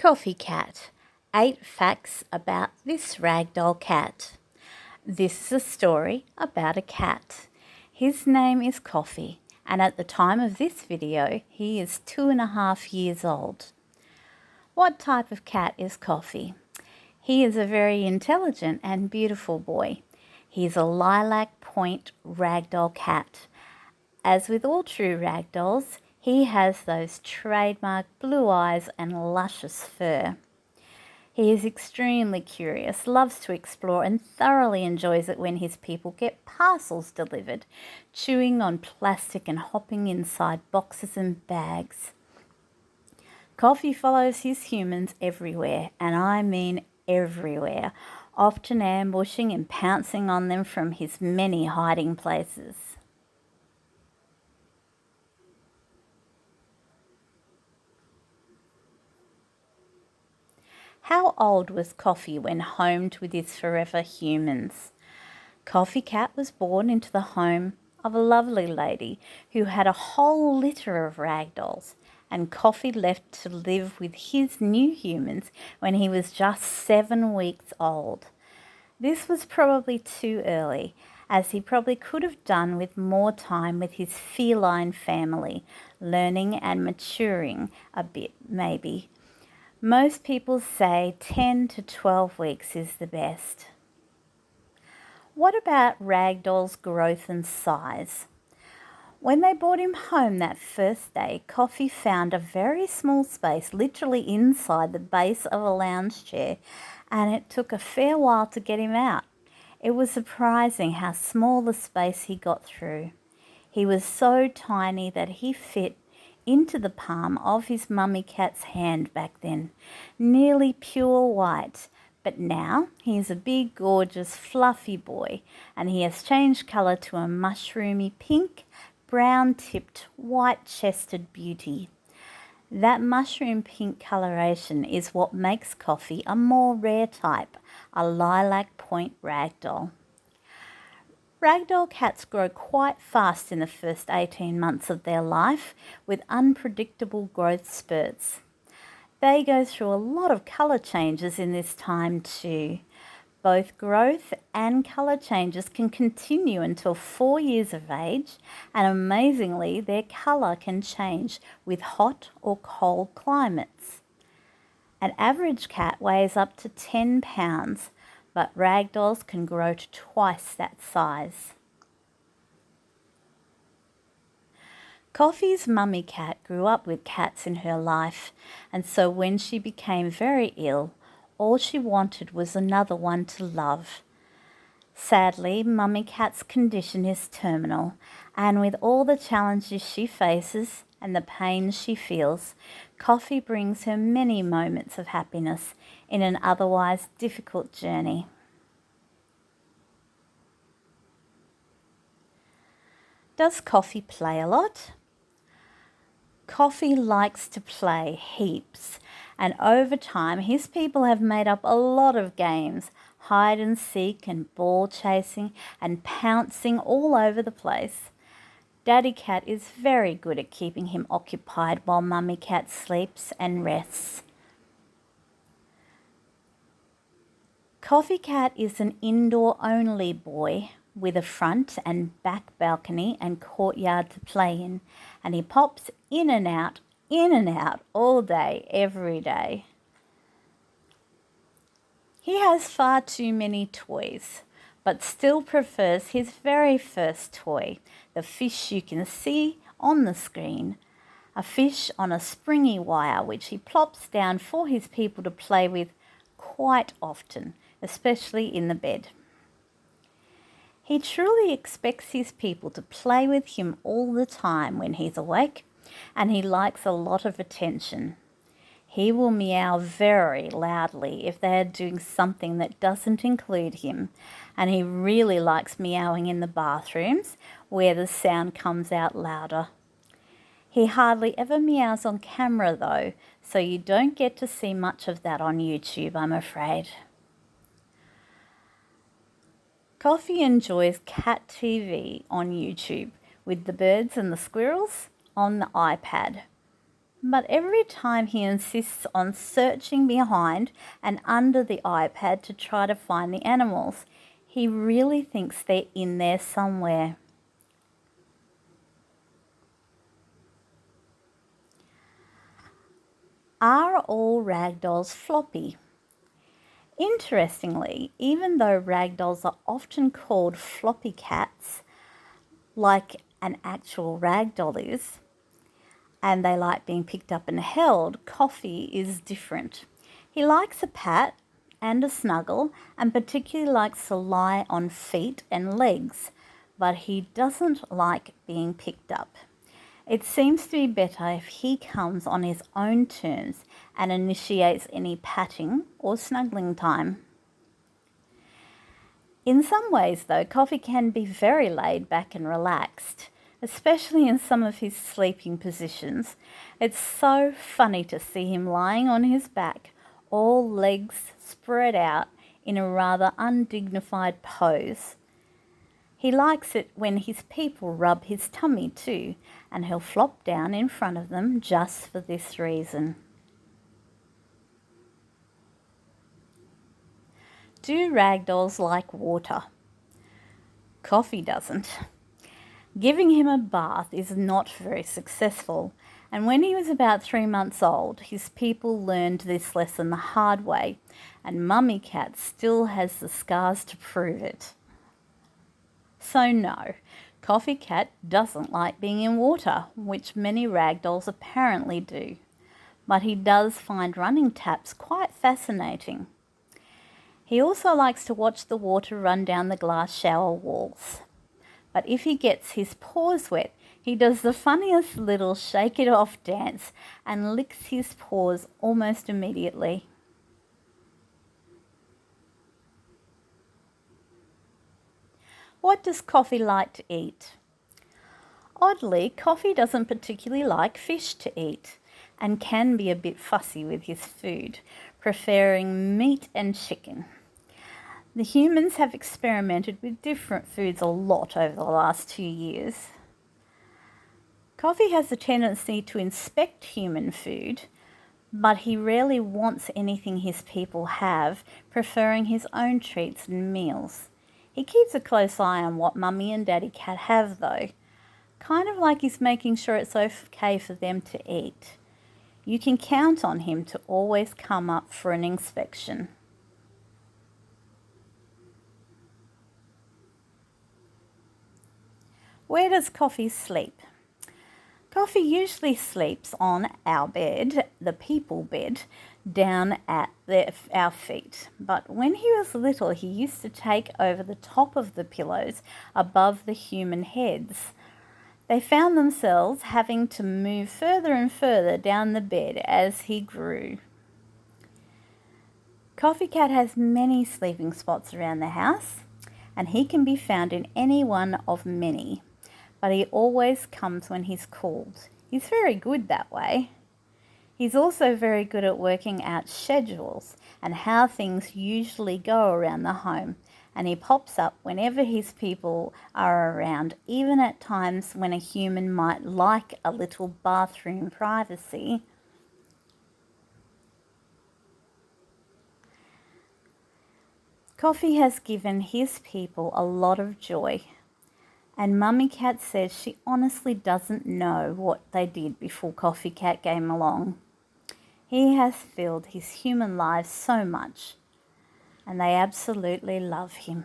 Coffee Cat. 8 facts about this ragdoll cat. This is a story about a cat. His name is Coffee, and at the time of this video, he is 2.5 years old. What type of cat is Coffee? He is a very intelligent and beautiful boy. He's a lilac point ragdoll cat. As with all true ragdolls, he has those trademark blue eyes and luscious fur. He is extremely curious, loves to explore, and thoroughly enjoys it when his people get parcels delivered, chewing on plastic and hopping inside boxes and bags. Coffee follows his humans everywhere, and I mean everywhere, often ambushing and pouncing on them from his many hiding places. How old was Coffee when homed with his forever humans? Coffee Cat was born into the home of a lovely lady who had a whole litter of ragdolls, and Coffee left to live with his new humans when he was just 7 weeks old. This was probably too early, as he probably could have done with more time with his feline family, learning and maturing a bit maybe. Most people say 10 to 12 weeks is the best. What about Ragdoll's growth and size? When they brought him home that first day, Coffee found a very small space literally inside the base of a lounge chair, and it took a fair while to get him out. It was surprising how small the space he got through. He was so tiny that he fit into the palm of his mummy cat's hand back then, nearly pure white. But now he is a big, gorgeous, fluffy boy, and he has changed colour to a mushroomy pink, brown-tipped, white-chested beauty. That mushroom pink coloration is what makes Coffee a more rare type, a lilac point ragdoll. Ragdoll cats grow quite fast in the first 18 months of their life with unpredictable growth spurts. They go through a lot of colour changes in this time too. Both growth and colour changes can continue until 4 years of age, and amazingly their colour can change with hot or cold climates. An average cat weighs up to 10 pounds, but ragdolls can grow to twice that size. Coffee's mummy cat grew up with cats in her life, and so when she became very ill, all she wanted was another one to love. Sadly, mummy cat's condition is terminal, and with all the challenges she faces and the pain she feels, Coffee brings her many moments of happiness in an otherwise difficult journey. Does Coffee play a lot? Coffee likes to play heaps, and over time his people have made up a lot of games, hide and seek and ball chasing and pouncing all over the place. Daddy Cat is very good at keeping him occupied while Mummy Cat sleeps and rests. Coffee Cat is an indoor-only boy with a front and back balcony and courtyard to play in, and he pops in and out all day, every day. He has far too many toys, but still prefers his very first toy, the fish you can see on the screen. A fish on a springy wire which he plops down for his people to play with quite often, especially in the bed. He truly expects his people to play with him all the time when he's awake, and he likes a lot of attention. He will meow very loudly if they are doing something that doesn't include him, and he really likes meowing in the bathrooms where the sound comes out louder. He hardly ever meows on camera though, so you don't get to see much of that on YouTube, I'm afraid. Coffee enjoys cat TV on YouTube with the birds and the squirrels on the iPad. But every time he insists on searching behind and under the iPad to try to find the animals. He really thinks they're in there somewhere. Are all ragdolls floppy? Interestingly, even though ragdolls are often called floppy cats, like an actual ragdoll is, and they like being picked up and held, Coffee is different. He likes a pat and a snuggle, and particularly likes to lie on feet and legs, but he doesn't like being picked up. It seems to be better if he comes on his own terms and initiates any patting or snuggling time. In some ways, though, Coffee can be very laid back and relaxed, especially in some of his sleeping positions. It's so funny to see him lying on his back, all legs spread out in a rather undignified pose. He likes it when his people rub his tummy too, and he'll flop down in front of them just for this reason. Do ragdolls like water? Coffee doesn't. Giving him a bath is not very successful, and when he was about 3 months old, his people learned this lesson the hard way, and Mummy Cat still has the scars to prove it. So no, Coffee Cat doesn't like being in water, which many ragdolls apparently do. But he does find running taps quite fascinating. He also likes to watch the water run down the glass shower walls. But if he gets his paws wet, he does the funniest little shake it off dance and licks his paws almost immediately. What does Coffee like to eat? Oddly, Coffee doesn't particularly like fish to eat and can be a bit fussy with his food, preferring meat and chicken. The humans have experimented with different foods a lot over the last 2 years. Coffee has a tendency to inspect human food, but he rarely wants anything his people have, preferring his own treats and meals. He keeps a close eye on what Mummy and Daddy Cat have though, kind of like he's making sure it's okay for them to eat. You can count on him to always come up for an inspection. Where does Coffee sleep? Coffee usually sleeps on our bed, the people bed, down at our feet. But when he was little, he used to take over the top of the pillows above the human heads. They found themselves having to move further and further down the bed as he grew. Coffee Cat has many sleeping spots around the house, and he can be found in any one of many, but he always comes when he's called. He's very good that way. He's also very good at working out schedules and how things usually go around the home, and he pops up whenever his people are around, even at times when a human might like a little bathroom privacy. Coffee has given his people a lot of joy, and Mummy Cat says she honestly doesn't know what they did before Coffee Cat came along. He has filled his human lives so much, and they absolutely love him.